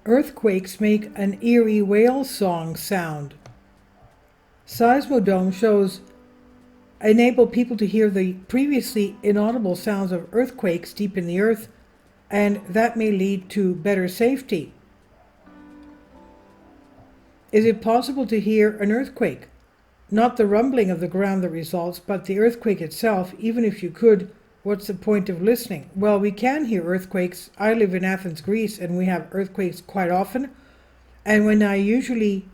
Earthquakes make an eerie whale song sound. Seismodome shows enable people to hear the previously inaudible sounds of earthquakes deep in the earth, and that may lead to better safety. Is it possible to hear an earthquake? Not the rumbling of the ground that results, but the earthquake itself. Even if you could, what's the point of listening? Well, we can hear earthquakes. I live in Athens, Greece, and we have earthquakes quite often. And when I usually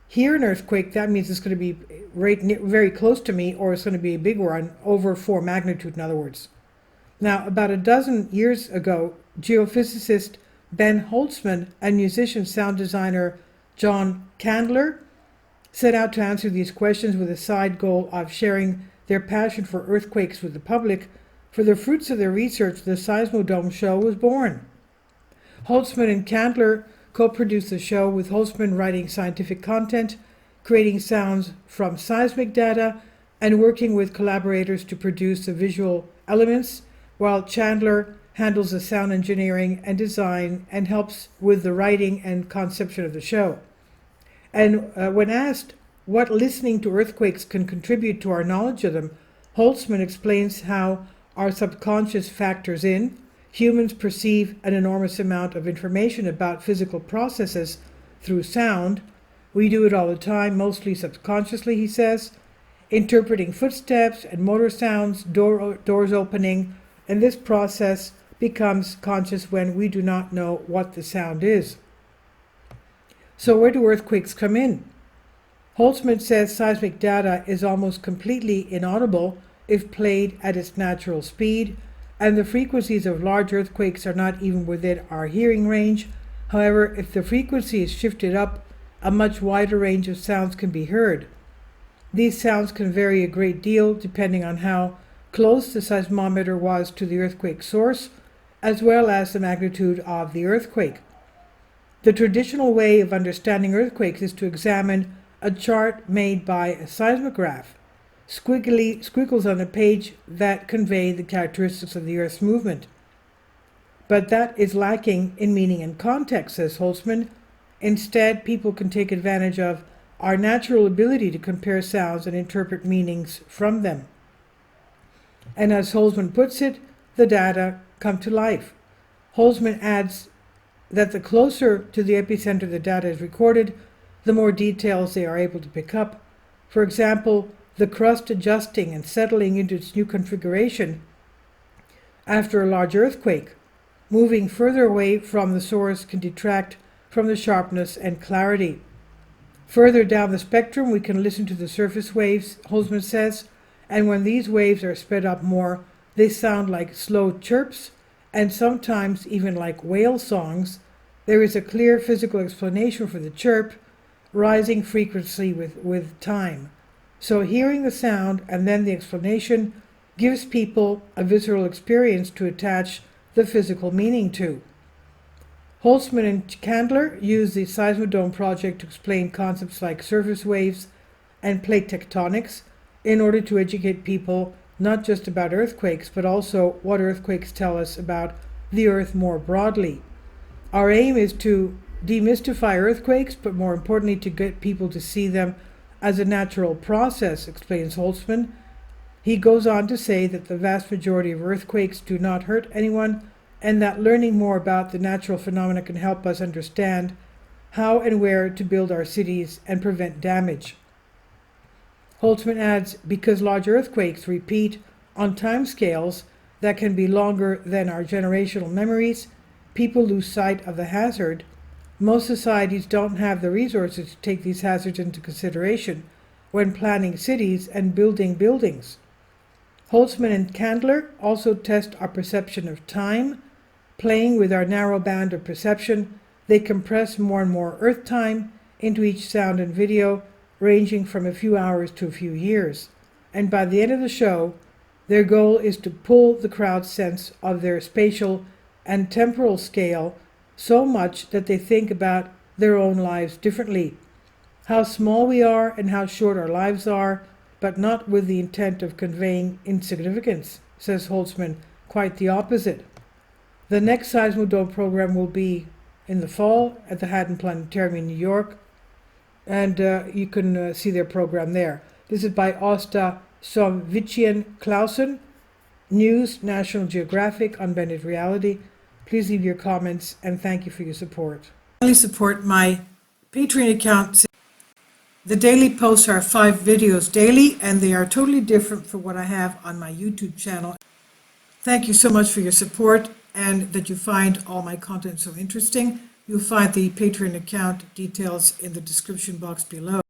hear an earthquake, that means it's going to be very close to me, or it's going to be a big one, over 4 magnitude, in other words. Now, about a dozen years ago, geophysicist Ben Holtzman and musician sound designer John Candler set out to answer these questions with a side goal of sharing their passion for earthquakes with the public. For the fruits of their research, the Seismodome show was born. Holtzman and Candler co-produced the show, with Holtzman writing scientific content, creating sounds from seismic data, and working with collaborators to produce the visual elements, while Chandler handles the sound engineering and design and helps with the writing and conception of the show. And when asked what listening to earthquakes can contribute to our knowledge of them, Holtzman explains how our subconscious factors in. Humans perceive an enormous amount of information about physical processes through sound. We do it all the time, mostly subconsciously, he says, interpreting footsteps and motor sounds, doors opening, and this process becomes conscious when we do not know what the sound is. So where do earthquakes come in? Holtzman says seismic data is almost completely inaudible if played at its natural speed, and the frequencies of large earthquakes are not even within our hearing range. However, if the frequency is shifted up, a much wider range of sounds can be heard. These sounds can vary a great deal depending on how close the seismometer was to the earthquake source, as well as the magnitude of the earthquake. The traditional way of understanding earthquakes is to examine a chart made by a seismograph, squiggles on a page that convey the characteristics of the Earth's movement. But that is lacking in meaning and context, says Holtzman. Instead, people can take advantage of our natural ability to compare sounds and interpret meanings from them. And as Holtzman puts it, the data come to life. Holtzman adds that the closer to the epicenter the data is recorded, the more details they are able to pick up. For example, the crust adjusting and settling into its new configuration after a large earthquake. Moving further away from the source can detract from the sharpness and clarity. Further down the spectrum, we can listen to the surface waves, Holtzman says, and when these waves are sped up more, they sound like slow chirps, and sometimes even like whale songs. There is a clear physical explanation for the chirp, rising frequency with time. So hearing the sound and then the explanation gives people a visceral experience to attach the physical meaning to. Holtzman and Candler use the Seismodome project to explain concepts like surface waves and plate tectonics in order to educate people not just about earthquakes, but also what earthquakes tell us about the Earth more broadly. Our aim is to demystify earthquakes, but more importantly to get people to see them as a natural process, explains Holtzman. He goes on to say that the vast majority of earthquakes do not hurt anyone, and that learning more about the natural phenomena can help us understand how and where to build our cities and prevent damage. Holtzman adds, because large earthquakes repeat on timescales that can be longer than our generational memories, people lose sight of the hazard. Most societies don't have the resources to take these hazards into consideration when planning cities and building buildings. Holtzman and Candler also test our perception of time. Playing with our narrow band of perception, they compress more and more Earth time into each sound and video, ranging from a few hours to a few years. And by the end of the show, their goal is to pull the crowd's sense of their spatial and temporal scale so much that they think about their own lives differently. How small we are and how short our lives are, but not with the intent of conveying insignificance, says Holtzman. Quite the opposite. The next Seismodome program will be in the fall at the Haddon Planetarium in New York, and you can see their program there. This is by Asta Sovician Clausen, News, National Geographic, Unbended Reality. Please leave your comments, and thank you for your support. Finally, support my Patreon account. The daily posts are 5 videos daily, and they are totally different from what I have on my YouTube channel. Thank you so much for your support and that you find all my content so interesting. You'll find the Patreon account details in the description box below.